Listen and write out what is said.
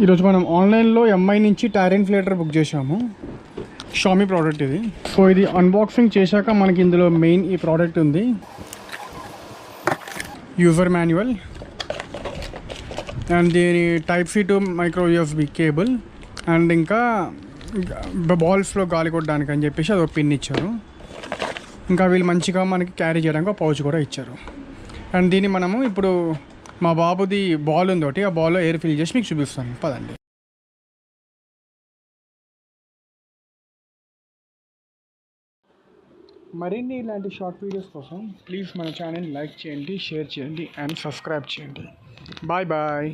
ఈరోజు మనం ఆన్లైన్లో ఎంఐ నుంచి టైర్ ఇన్ఫ్లేటర్ బుక్ చేసాము. షామీ ప్రోడక్ట్ ఇది. సో ఇది అన్బాక్సింగ్ చేశాక మనకి ఇందులో మెయిన్ ఈ ప్రోడక్ట్ ఉంది, యూజర్ మాన్యువల్ అండ్ దీని type C to micro USB cable and ఇంకా బాల్స్లో గాలి కొట్టడానికి అని చెప్పేసి అది ఒక పిన్ ఇచ్చారు. ఇంకా వీళ్ళు మంచిగా మనకి క్యారీ చేయడానికి ఒక పౌచ్ కూడా ఇచ్చారు. అండ్ దీన్ని మనము ఇప్పుడు మా బాబుది బాల్ ఉంది ఒకటి, ఆ బాల్లో ఎయిర్ ఫిల్ చేసి మీకు చూపిస్తాను, పదండి. మరిన్ని ఇలాంటి షార్ట్ వీడియోస్ కోసం ప్లీజ్ మన ఛానల్ లైక్ చేయండి, షేర్ చేయండి అండ్ సబ్స్క్రైబ్ చేయండి. Bye bye.